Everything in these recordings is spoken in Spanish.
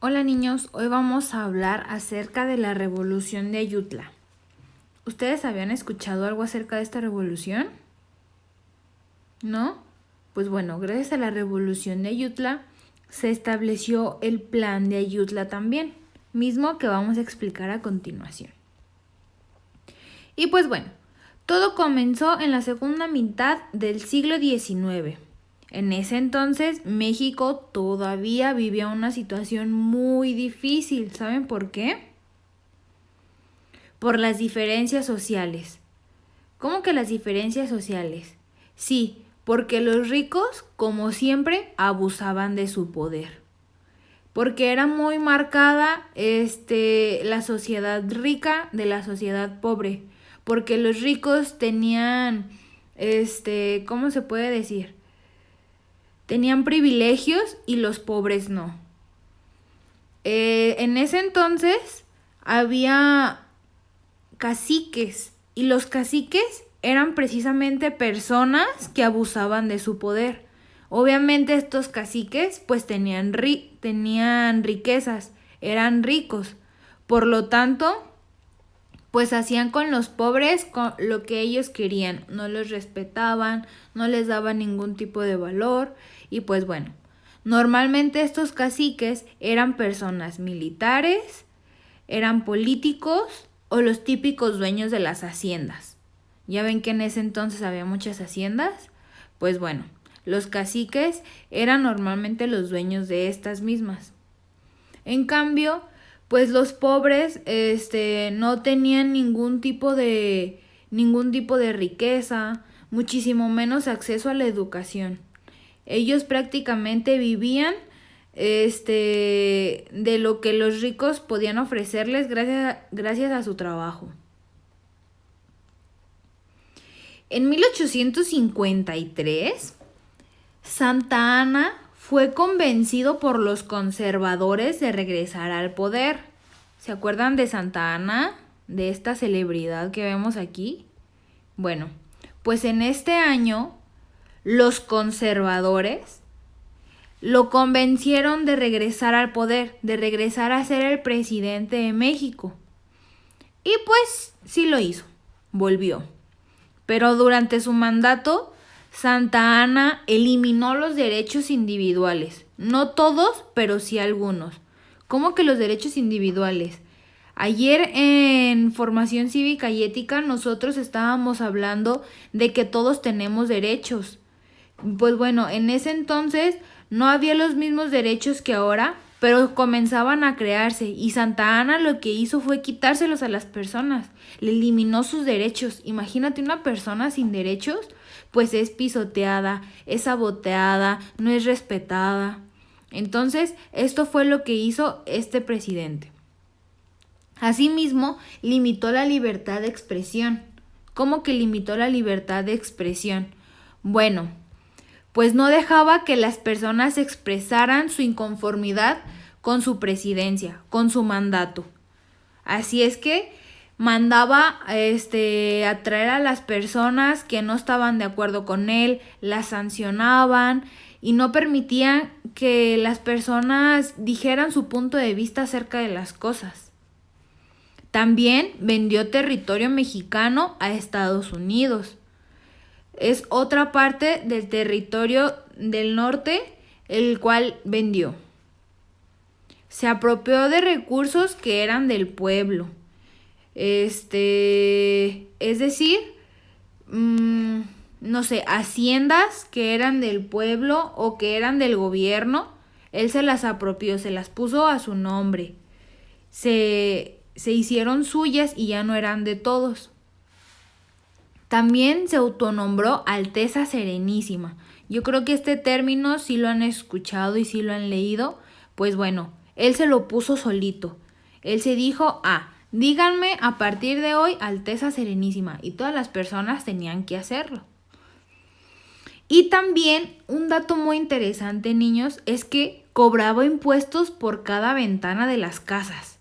Hola niños, hoy vamos a hablar acerca de la revolución de Ayutla. ¿Ustedes habían escuchado algo acerca de esta revolución? ¿No? Pues bueno, gracias a la revolución de Ayutla se estableció el plan de Ayutla también, mismo que vamos a explicar a continuación. Y pues bueno, todo comenzó en la segunda mitad del siglo XIX. En ese entonces, México todavía vivía una situación muy difícil. ¿Saben por qué? Por las diferencias sociales. ¿Cómo que las diferencias sociales? Sí, porque los ricos, como siempre, abusaban de su poder. Porque era muy marcada la sociedad rica de la sociedad pobre. Porque los ricos tenían, ¿cómo se puede decir? Tenían privilegios y los pobres no. En ese entonces había caciques y los caciques eran precisamente personas que abusaban de su poder. Obviamente estos caciques pues tenían riquezas, eran ricos. Por lo tanto, pues hacían con los pobres lo que ellos querían. No los respetaban, no les daban ningún tipo de valor. Y pues bueno, normalmente estos caciques eran personas militares, eran políticos o los típicos dueños de las haciendas. Ya ven que en ese entonces había muchas haciendas. Pues bueno, los caciques eran normalmente los dueños de estas mismas. En cambio, pues los pobres no tenían ningún tipo de riqueza, muchísimo menos acceso a la educación. Ellos prácticamente vivían de lo que los ricos podían ofrecerles gracias a su trabajo. En 1853, Santa Anna fue convencido por los conservadores de regresar al poder. ¿Se acuerdan de Santa Anna? De esta celebridad que vemos aquí. Bueno, pues en este año los conservadores lo convencieron de regresar al poder, de regresar a ser el presidente de México. Y pues sí lo hizo, volvió. Pero durante su mandato, Santa Anna eliminó los derechos individuales. No todos, pero sí algunos. ¿Cómo que los derechos individuales? Ayer en Formación Cívica y Ética nosotros estábamos hablando de que todos tenemos derechos. Pues bueno, en ese entonces no había los mismos derechos que ahora, pero comenzaban a crearse y Santa Anna lo que hizo fue quitárselos a las personas, le eliminó sus derechos. Imagínate una persona sin derechos, pues es pisoteada, es saboteada, no es respetada. Entonces, esto fue lo que hizo este presidente. Asimismo, limitó la libertad de expresión. ¿Cómo que limitó la libertad de expresión? Bueno, pues no dejaba que las personas expresaran su inconformidad con su presidencia, con su mandato. Así es que mandaba a traer a las personas que no estaban de acuerdo con él, las sancionaban y no permitían que las personas dijeran su punto de vista acerca de las cosas. También vendió territorio mexicano a Estados Unidos. Es otra parte del territorio del norte, el cual vendió. Se apropió de recursos que eran del pueblo. Es decir, no sé, haciendas que eran del pueblo o que eran del gobierno, él se las apropió, se las puso a su nombre. Se hicieron suyas y ya no eran de todos. También se autonombró Alteza Serenísima. Yo creo que este término sí lo han escuchado y sí lo han leído. Pues bueno, él se lo puso solito. Él se dijo, díganme a partir de hoy Alteza Serenísima. Y todas las personas tenían que hacerlo. Y también un dato muy interesante, niños, es que cobraba impuestos por cada ventana de las casas.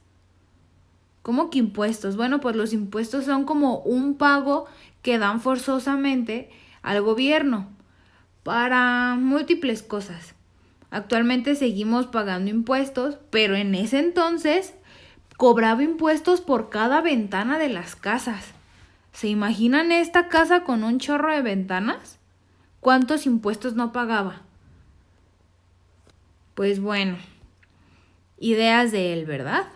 ¿Cómo que impuestos? Bueno, pues los impuestos son como un pago que dan forzosamente al gobierno para múltiples cosas. Actualmente seguimos pagando impuestos, pero en ese entonces cobraba impuestos por cada ventana de las casas. ¿Se imaginan esta casa con un chorro de ventanas? ¿Cuántos impuestos no pagaba? Pues bueno, ideas de él, ¿verdad?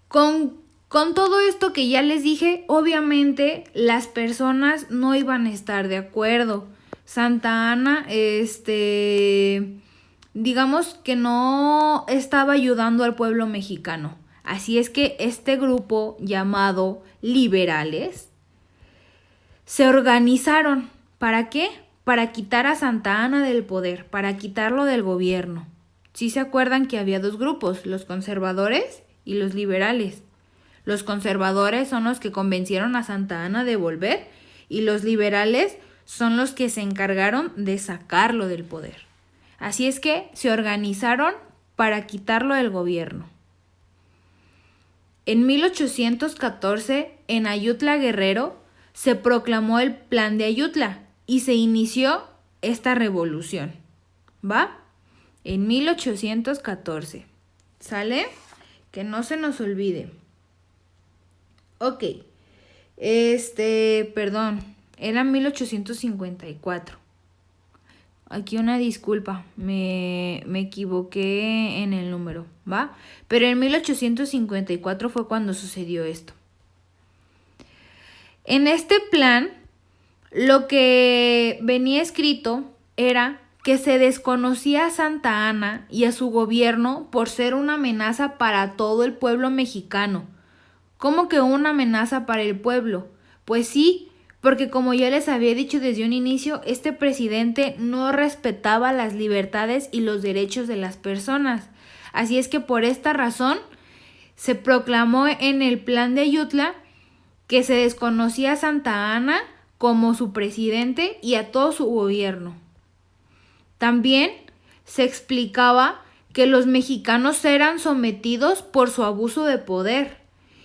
Con todo esto que ya les dije, obviamente las personas no iban a estar de acuerdo. Santa Anna, digamos que no estaba ayudando al pueblo mexicano. Así es que este grupo llamado liberales se organizaron. ¿Para qué? Para quitar a Santa Anna del poder, para quitarlo del gobierno. ¿Sí se acuerdan que había dos grupos, los conservadores y los liberales? Los conservadores son los que convencieron a Santa Anna de volver y los liberales son los que se encargaron de sacarlo del poder. Así es que se organizaron para quitarlo del gobierno. En 1814, en Ayutla Guerrero, se proclamó el Plan de Ayutla y se inició esta revolución. ¿Va? En 1814. ¿Sale? Que no se nos olvide. Ok. Perdón. Era 1854. Aquí una disculpa. Me equivoqué en el número. ¿Va? Pero en 1854 fue cuando sucedió esto. En este plan, lo que venía escrito era que se desconocía a Santa Anna y a su gobierno por ser una amenaza para todo el pueblo mexicano. ¿Cómo que una amenaza para el pueblo? Pues sí, porque como ya les había dicho desde un inicio, este presidente no respetaba las libertades y los derechos de las personas. Así es que por esta razón se proclamó en el Plan de Ayutla que se desconocía a Santa Anna como su presidente y a todo su gobierno. También se explicaba que los mexicanos eran sometidos por su abuso de poder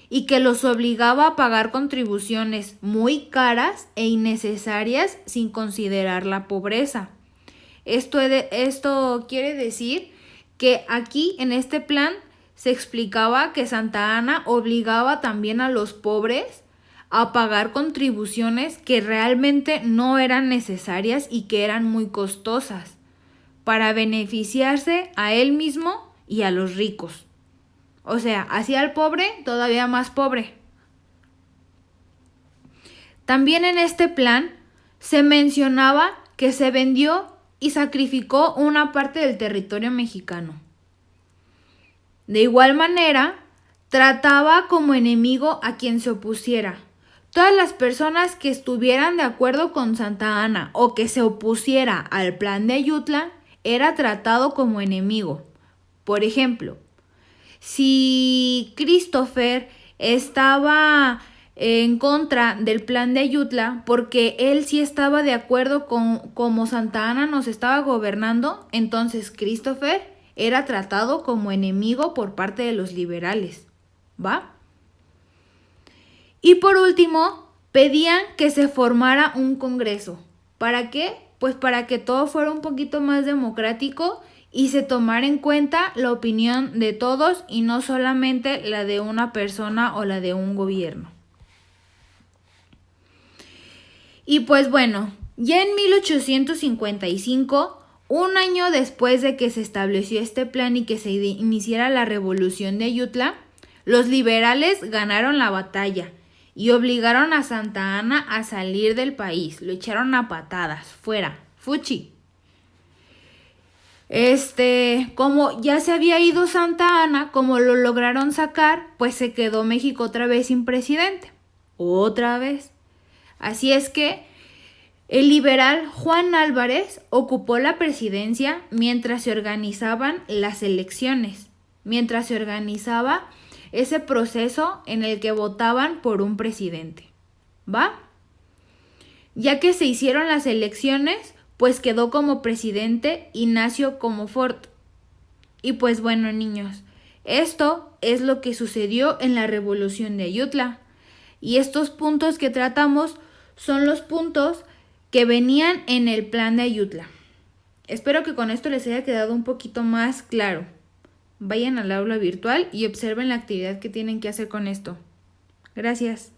y que los obligaba a pagar contribuciones muy caras e innecesarias sin considerar la pobreza. Esto quiere decir que aquí en este plan se explicaba que Santa Anna obligaba también a los pobres a pagar contribuciones que realmente no eran necesarias y que eran muy costosas, para beneficiarse a él mismo y a los ricos. O sea, hacía al pobre todavía más pobre. También en este plan se mencionaba que se vendió y sacrificó una parte del territorio mexicano. De igual manera, trataba como enemigo a quien se opusiera. Todas las personas que estuvieran de acuerdo con Santa Anna o que se opusiera al Plan de Ayutla era tratado como enemigo. Por ejemplo, si Christopher estaba en contra del Plan de Ayutla porque él sí estaba de acuerdo con cómo Santa Anna nos estaba gobernando, entonces Christopher era tratado como enemigo por parte de los liberales. ¿Va? Y por último, pedían que se formara un congreso. ¿Para qué? Pues para que todo fuera un poquito más democrático y se tomara en cuenta la opinión de todos y no solamente la de una persona o la de un gobierno. Y pues bueno, ya en 1855, un año después de que se estableció este plan y que se iniciara la revolución de Ayutla, los liberales ganaron la batalla y obligaron a Santa Anna a salir del país. Lo echaron a patadas, fuera, fuchi. Como ya se había ido Santa Anna, como lo lograron sacar, pues se quedó México otra vez sin presidente. Otra vez. Así es que el liberal Juan Álvarez ocupó la presidencia mientras se organizaban las elecciones, mientras se organizaba ese proceso en el que votaban por un presidente. ¿Va? Ya que se hicieron las elecciones, pues quedó como presidente Ignacio Comonfort. Y pues bueno, niños, esto es lo que sucedió en la Revolución de Ayutla. Y estos puntos que tratamos son los puntos que venían en el Plan de Ayutla. Espero que con esto les haya quedado un poquito más claro. Vayan al aula virtual y observen la actividad que tienen que hacer con esto. Gracias.